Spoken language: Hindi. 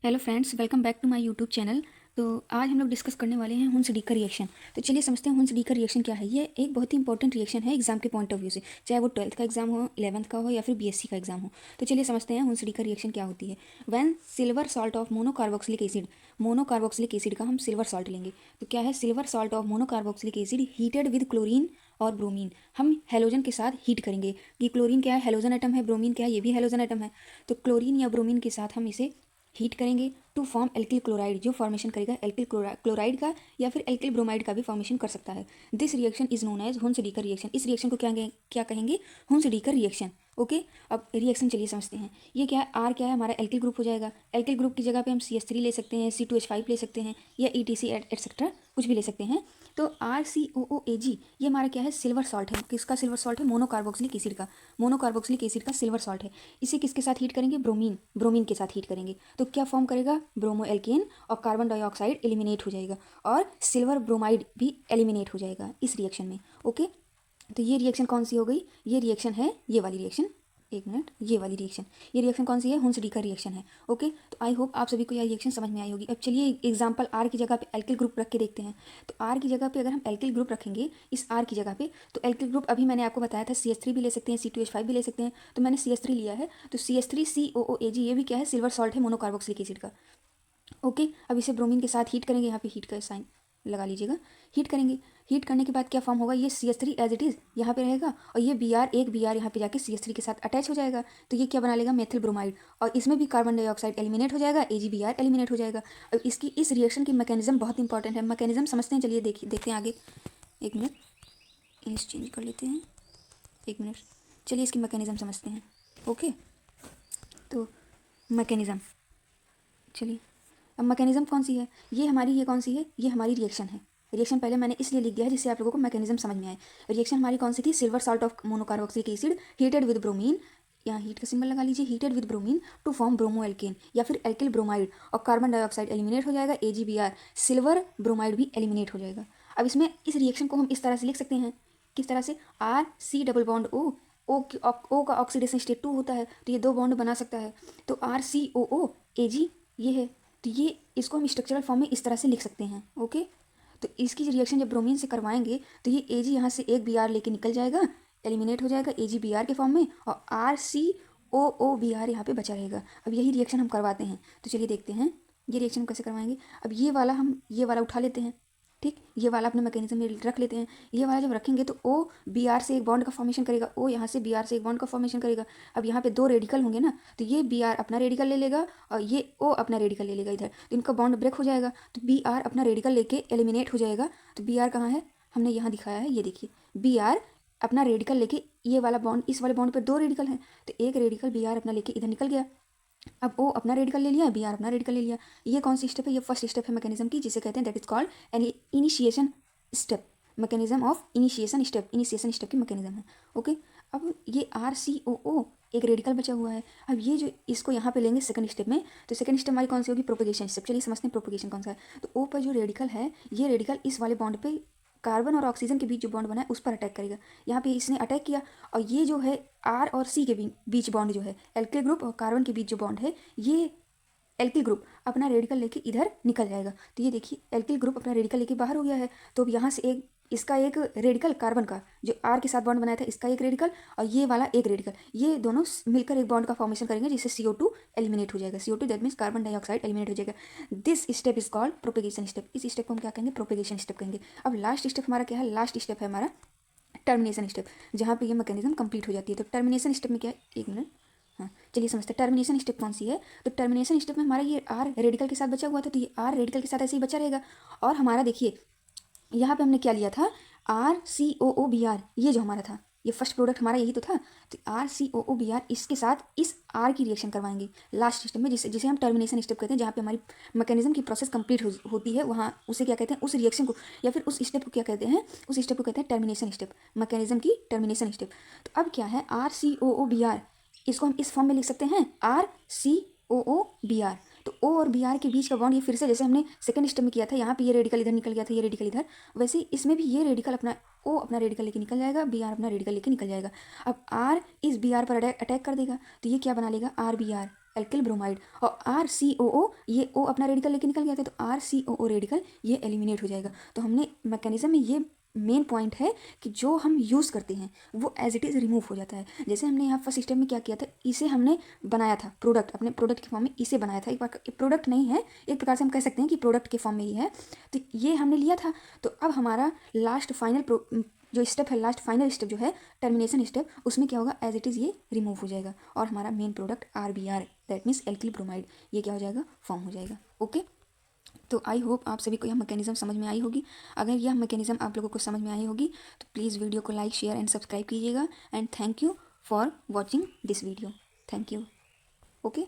Hello friends, welcome back to my YouTube channel. तो आज हम लोग डिस्कस करने वाले हैं हुंस डी का रिएक्शन। तो चलिए समझते हैं हुंस डी का रिएक्शन क्या है। ये एक बहुत ही इंपॉर्टेंट रिएक्शन है एग्जाम के पॉइंट ऑफ व्यू से, चाहे वो 12th का एग्जाम हो, 11th का हो या फिर बीएससी का एग्जाम हो। तो चलिए समझते हैं हुंस डी का रिएक्शन क्या होती है। When silver salt of monocarboxylic acid, monocarboxylic acid का हम सिल्वर सॉल्ट लेंगे। तो क्या है silver salt of monocarboxylic acid heated with chlorine और ब्रोमीन। हम हेलोजन के साथ हीट करेंगे कि क्लोरीन क्या है, हेलोजन एटम है, ब्रोमीन क्या है, ये भी हेलोजन एटम है। तो क्लोरीन या ब्रोमीन के साथ हम इसे हीट करेंगे टू फॉर्म एल्किल क्लोराइड, जो फॉर्मेशन करेगा एल्किल क्लोराइड का या फिर एल्किल ब्रोमाइड का भी फॉर्मेशन कर सकता है। This reaction is known as Hunsdiecker reaction. इस रिएक्शन को क्या कहेंगे? Hunsdiecker reaction. Okay, अब रिएक्शन चलिए समझते हैं। ये क्या है, आर क्या है, हमारा एल्किल ग्रुप हो जाएगा। एल्किल ग्रुप की जगह पे हम CH3 ले सकते हैं, C2H5 ले सकते हैं, या ETC एटसेट्रा कुछ भी ले सकते हैं। तो RCOOAG ये हमारा क्या है, सिल्वर सॉल्ट है। किसका सिल्वर सॉल्ट है? मोनोकार्बोक्सिलिक एसिड का। मोनोकार्बोक्सिलिक एसिड का सिल्वर सॉल्ट है। इसे किसके साथ हीट करेंगे? ब्रोमीन के साथ हीट करेंगे। तो क्या फॉर्म करेगा? ब्रोमो एल्केन, और कार्बन डाइऑक्साइड एलिमिनेट हो जाएगा और सिल्वर ब्रोमाइड भी एलिमिनेट हो जाएगा इस रिएक्शन में। ओके, तो ये रिएक्शन कौन सी हो गई? ये रिएक्शन है ये वाली रिएक्शन। एक मिनट, ये वाली रिएक्शन, ये रिएक्शन कौन सी है? हुंस डी का रिएक्शन है। ओके, तो आई होप आप सभी को यह रिएक्शन समझ में आई होगी। अब चलिए एग्जांपल आर की जगह पे एल्किल ग्रुप रख के देखते हैं। तो आर की जगह पे अगर हम एल्किल ग्रुप रखेंगे इस आर की जगह पे, तो एल्किल ग्रुप अभी मैंने आपको बताया था CH3 भी ले सकते हैं, C2H5 भी ले सकते हैं। तो मैंने CH3 लिया है, तो CH3COOAG ये भी क्या है, सिल्वर सॉल्ट है मोनोकार्बोक्सिलिक एसिड का। ओके, अब इसे ब्रोमीन के साथ हीट करेंगे, यहाँ पे हीट का साइन लगा लीजिएगा। हीट करेंगे, हीट करने के बाद क्या फॉर्म होगा? ये CH3 एज इट इज़ यहाँ पे रहेगा, और ये Br यहाँ पे जाके CH3 के साथ अटैच हो जाएगा। तो ये क्या बना लेगा? मेथिल ब्रोमाइड, और इसमें भी कार्बन डाइऑक्साइड एलिमिनेट हो जाएगा, AgBr एलिमिनेट हो जाएगा। अब इसकी इस रिएक्शन की मैकेनिज्म बहुत इंपॉर्टेंट है। मैकेनिज्म समझते हैं, चलिए देखते हैं आगे। एक मिनट, इस चेंज कर लेते हैं। एक मिनट, चलिए इसकी मैकेनिज्म समझते हैं। ओके, तो मैकेनिज्म, चलिए अब मैकेनिज्म कौन सी है? ये कौन सी है? ये हमारी रिएक्शन है। रिएक्शन पहले मैंने इसलिए लिख दिया है जिससे आप लोगों को मैकेनिज्म समझ में आए। रिएक्शन हमारी कौन सी थी? Silver salt of monocarboxylic acid heated with bromine, यहाँ हीट का सिंबल लगा लीजिए, heated with bromine to form bromo alkane या फिर एल्किल ब्रोमाइड, और कार्बन डाइऑक्साइड एलिमिनेट हो जाएगा, AgBr सिल्वर ब्रोमाइड भी एलिमिनेट हो जाएगा। अब इसमें इस रिएक्शन को हम इस तरह से लिख सकते हैं, किस तरह से? RC डबल बॉन्ड O का ऑक्सीडेशन स्टेट 2 होता है, तो ये 2 बॉन्ड बना सकता है। तो RCOOAG ये है, तो ये इसको हम स्ट्रक्चरल फॉर्म में इस तरह से लिख सकते हैं। ओके, तो इसकी रिएक्शन जब ब्रोमीन से करवाएंगे तो ये Ag यहाँ से एक Br लेके निकल जाएगा, एलिमिनेट हो जाएगा AgBr के फॉर्म में, और RCOOBr यहाँ पे बचा रहेगा। अब यही रिएक्शन हम करवाते हैं। तो चलिए देखते हैं ये रिएक्शन कैसे करवाएंगे। अब ये वाला उठा लेते हैं, ठीक, ये वाला अपने मैकेनिज्म में रख लेते हैं। ये वाला जब रखेंगे तो OBr से एक बॉन्ड का फॉर्मेशन करेगा, O यहाँ से Br से एक बॉन्ड का फॉर्मेशन करेगा। अब यहाँ पे 2 रेडिकल होंगे ना, तो ये Br अपना रेडिकल ले लेगा और ये O अपना रेडिकल ले लेगा इधर, तो इनका बॉन्ड ब्रेक हो जाएगा। तो Br अपना रेडिकल लेके एलिमिनेट हो जाएगा। तो Br कहाँ है? हमने यहाँ दिखाया है, ये देखिए, Br अपना रेडिकल लेके, ये वाला बॉन्ड, इस वाले बॉन्ड पर 2 रेडिकल हैं, तो एक रेडिकल Br अपना लेके इधर निकल गया। अब O अपना रेडिकल ले लिया, Br अपना रेडिकल ले लिया। ये कौन सी स्टेप है? ये फर्स्ट स्टेप है मैकेनिज्म की, जिसे कहते हैं that is called an initiation step, mechanism of initiation step की मैकेनिज्म है। ओके, अब ये RCOO एक रेडिकल बचा हुआ है। अब ये जो इसको यहाँ पे लेंगे सेकंड स्टेप में, तो सेकंड स्टेप हमारी कौन सी होगी? Propagation step. चलिए समझते हैं प्रोपेगेशन कौन सा है। तो O पर जो रेडिकल है, ये रेडिकल इस वाले बॉन्ड पे, कार्बन और ऑक्सीजन के बीच जो बॉन्ड बना है उस पर अटैक करेगा। यहाँ पे इसने अटैक किया, और ये जो है R और C के बीच बॉन्ड जो है, एल्किल ग्रुप और कार्बन के बीच जो बॉन्ड है, ये एल्किल ग्रुप अपना रेडिकल लेके इधर निकल जाएगा। तो ये देखिए एल्किल ग्रुप अपना रेडिकल लेके बाहर हो गया है। तो अब यहाँ से एक इसका एक रेडिकल, कार्बन का जो R के साथ बॉन्ड बनाया था, इसका एक रेडिकल, और ये वाला एक रेडिकल, ये दोनों मिलकर एक बॉन्ड का फॉर्मेशन करेंगे, जिससे CO2 एलिमिनेट हो जाएगा। CO2 that means carbon dioxide eliminate हो जाएगा। This step is called propagation step. इस स्टेप को हम क्या कहेंगे? प्रोपेगेशन स्टेप कहेंगे। अब लास्ट स्टेप हमारा क्या है? लास्ट स्टेप है हमारा टर्मिनेशन स्टेप, जहाँ पे ये मैकेनिज्म कंप्लीट हो जाती है। तो टर्मिनेशन स्टेप में क्या है? एक मिनट, हाँ चलिए समझते हैं टर्मिनेशन स्टेप कौन सी है। तो टर्मिनेशन स्टेप में हमारा ये R रेडिकल के साथ बचा हुआ था, तो ये R रेडिकल के साथ ऐसे ही बचा रहेगा। और हमारा देखिए यहाँ पे हमने क्या लिया था? RCOOBr, ये जो हमारा था, ये फर्स्ट प्रोडक्ट हमारा यही तो था। तो RCOOBr इसके साथ इस R की रिएक्शन करवाएंगे लास्ट स्टेप में, जिसे हम टर्मिनेशन स्टेप कहते हैं, जहाँ पे हमारी मैकेनिज्म की प्रोसेस कंप्लीट होती है, वहाँ उसे क्या कहते हैं? उस रिएक्शन को या फिर उस स्टेप को क्या कहते हैं? उस स्टेप को कहते हैं टर्मिनेशन स्टेप, मैकेनिज्म की टर्मिनेशन स्टेप। तो अब क्या है? RCOOBr, इसको हम इस फॉर्म में लिख सकते हैं, RCOOBr। तो O और Br के बीच का बॉन्ड, ये फिर से जैसे हमने सेकंड स्टेप में किया था, यहाँ पे ये रेडिकल इधर निकल गया था, ये रेडिकल इधर, वैसे ही इसमें भी ये रेडिकल अपना O अपना रेडिकल लेके निकल जाएगा, Br अपना रेडिकल लेके निकल जाएगा। अब R इस Br पर अटैक कर देगा, तो ये क्या बना लेगा? RBr, एल्किल ब्रोमाइड, और RCOO, ये O अपना रेडिकल लेके निकल गया था, तो RCOO रेडिकल ये एलिमिनेट हो जाएगा। तो हमने मैकेनिज्म में ये मेन पॉइंट है कि जो हम यूज़ करते हैं वो एज इट इज़ रिमूव हो जाता है। जैसे हमने यहाँ फर्स्ट स्टेप में क्या किया था, इसे हमने बनाया था प्रोडक्ट, अपने प्रोडक्ट के फॉर्म में इसे बनाया था। एक बार प्रोडक्ट नहीं है, एक प्रकार से हम कह सकते हैं कि प्रोडक्ट के फॉर्म में ही है, तो ये हमने लिया था। तो अब हमारा लास्ट फाइनल जो स्टेप है, लास्ट फाइनल स्टेप जो है टर्मिनेशन स्टेप, उसमें क्या होगा, एज इट इज़ ये रिमूव हो जाएगा और हमारा main product RBR, that means alkyl bromide, ये क्या हो जाएगा, फॉर्म हो जाएगा। ओके, तो आई होप आप सभी को यह मैकेनिज्म समझ में आई होगी। अगर यह मैकेनिज्म आप लोगों को समझ में आई होगी तो प्लीज़ वीडियो को लाइक, शेयर एंड सब्सक्राइब कीजिएगा। And thank you for watching this video. Thank you. Okay.